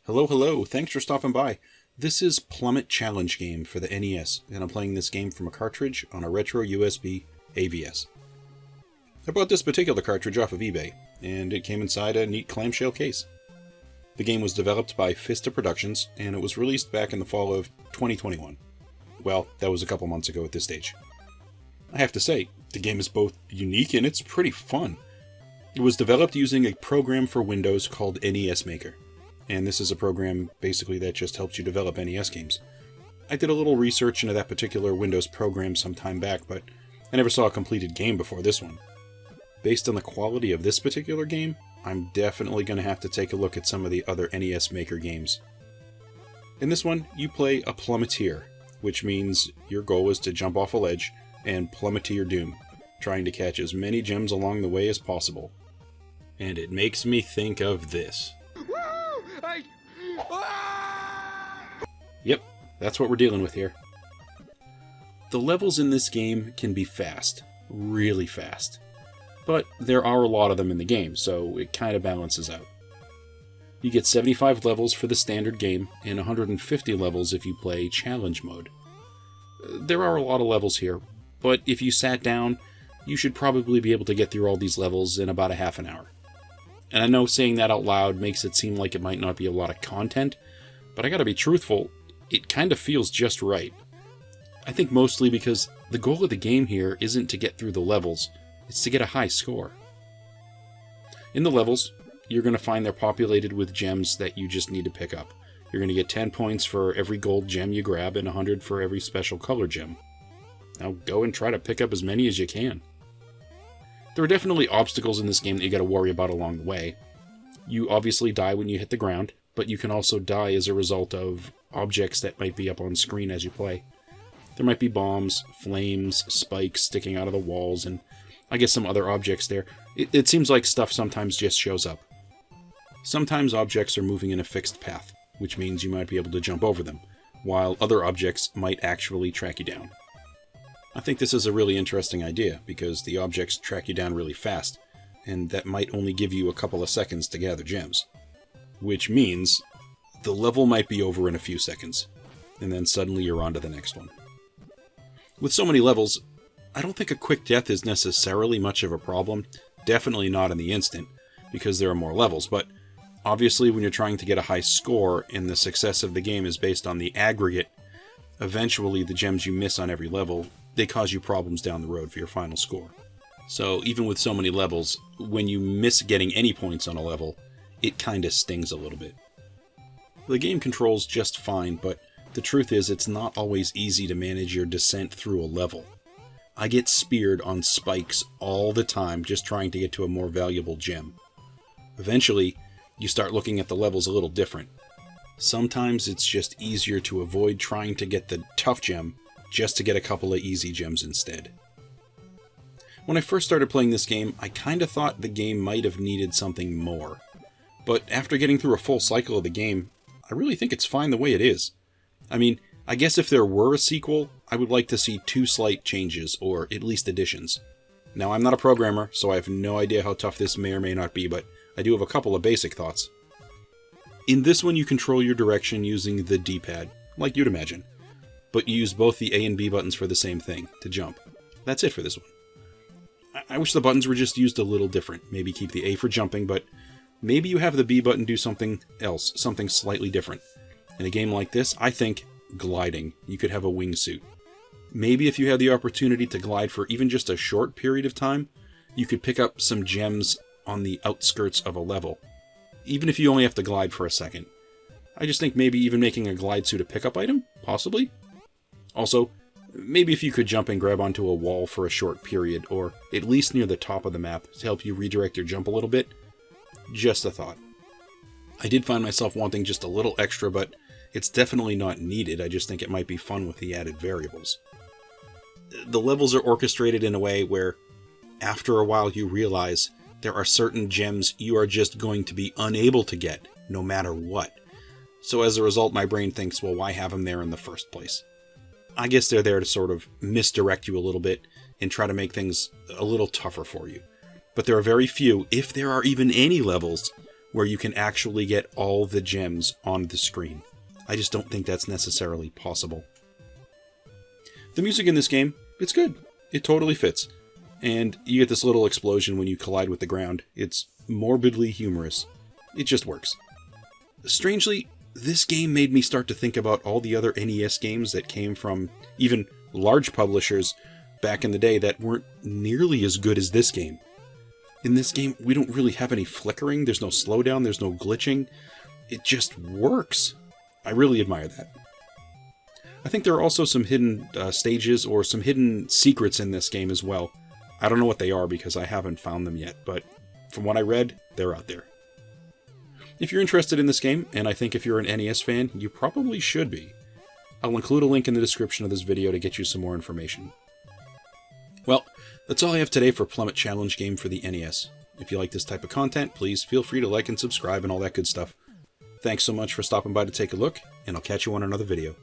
Hello, thanks for stopping by. This is Plummet Challenge Game for the NES, and I'm playing this game from a cartridge on a retro USB AVS. I bought this particular cartridge off of eBay, and it came inside a neat clamshell case. The game was developed by Vista Productions, and it was released back in the fall of 2021. Well, that was a couple months ago at this stage. I have to say, the game is both unique and it's pretty fun. It was developed using a program for Windows called NES Maker. And this is a program, basically, that just helps you develop NES games. I did a little research into that particular Windows program some time back, but I never saw a completed game before this one. Based on the quality of this particular game, I'm definitely going to have to take a look at some of the other NES Maker games. In this one, you play a plummeteer, which means your goal is to jump off a ledge and plummet to your doom, trying to catch as many gems along the way as possible. And it makes me think of this. Yep, that's what we're dealing with here. The levels in this game can be fast, really fast. But there are a lot of them in the game, so it kind of balances out. You get 75 levels for the standard game, and 150 levels if you play challenge mode. There are a lot of levels here, but if you sat down, you should probably be able to get through all these levels in about a half an hour. And I know saying that out loud makes it seem like it might not be a lot of content, but I gotta be truthful, it kind of feels just right. I think mostly because the goal of the game here isn't to get through the levels, it's to get a high score. In the levels, you're going to find they're populated with gems that you just need to pick up. You're going to get 10 points for every gold gem you grab and 100 for every special color gem. Now go and try to pick up as many as you can. There are definitely obstacles in this game that you got to worry about along the way. You obviously die when you hit the ground, but you can also die as a result of objects that might be up on screen as you play. There might be bombs, flames, spikes sticking out of the walls, and I guess some other objects there. It seems like stuff sometimes just shows up. Sometimes objects are moving in a fixed path, which means you might be able to jump over them, while other objects might actually track you down. I think this is a really interesting idea, because the objects track you down really fast, and that might only give you a couple of seconds to gather gems. Which means the level might be over in a few seconds, and then suddenly you're on to the next one. With so many levels, I don't think a quick death is necessarily much of a problem, definitely not in the instant, because there are more levels, but obviously when you're trying to get a high score and the success of the game is based on the aggregate, eventually the gems you miss on every level, they cause you problems down the road for your final score. So even with so many levels, when you miss getting any points on a level, it kinda stings a little bit. The game controls just fine, but the truth is it's not always easy to manage your descent through a level. I get speared on spikes all the time just trying to get to a more valuable gem. Eventually, you start looking at the levels a little different. Sometimes it's just easier to avoid trying to get the tough gem just to get a couple of easy gems instead. When I first started playing this game, I kinda thought the game might have needed something more. But after getting through a full cycle of the game, I really think it's fine the way it is. I mean, I guess if there were a sequel, I would like to see 2 slight changes, or at least additions. Now, I'm not a programmer, so I have no idea how tough this may or may not be, but I do have a couple of basic thoughts. In this one, you control your direction using the D-pad, like you'd imagine, but you use both the A and B buttons for the same thing, to jump. That's it for this one. I wish the buttons were just used a little different. Maybe keep the A for jumping, but maybe you have the B button do something else, something slightly different. In a game like this, I think gliding. You could have a wingsuit. Maybe if you had the opportunity to glide for even just a short period of time, you could pick up some gems on the outskirts of a level. Even if you only have to glide for a second. I just think maybe even making a glide suit a pickup item? Possibly? Also, maybe if you could jump and grab onto a wall for a short period, or at least near the top of the map to help you redirect your jump a little bit. Just a thought. I did find myself wanting just a little extra, but it's definitely not needed. I just think it might be fun with the added variables. The levels are orchestrated in a way where, after a while, you realize there are certain gems you are just going to be unable to get, no matter what. So as a result, my brain thinks, well, why have them there in the first place? I guess they're there to sort of misdirect you a little bit and try to make things a little tougher for you. But there are very few, if there are even any levels, where you can actually get all the gems on the screen. I just don't think that's necessarily possible. The music in this game, it's good. It totally fits. And you get this little explosion when you collide with the ground. It's morbidly humorous. It just works. Strangely, this game made me start to think about all the other NES games that came from even large publishers back in the day that weren't nearly as good as this game. In this game, we don't really have any flickering, there's no slowdown, there's no glitching. It just works. I really admire that. I think there are also some hidden stages or some hidden secrets in this game as well. I don't know what they are because I haven't found them yet, but from what I read, they're out there. If you're interested in this game, and I think if you're an NES fan, you probably should be, I'll include a link in the description of this video to get you some more information. Well, that's all I have today for Plummet Challenge Game for the NES. If you like this type of content, please feel free to like and subscribe and all that good stuff. Thanks so much for stopping by to take a look, and I'll catch you on another video.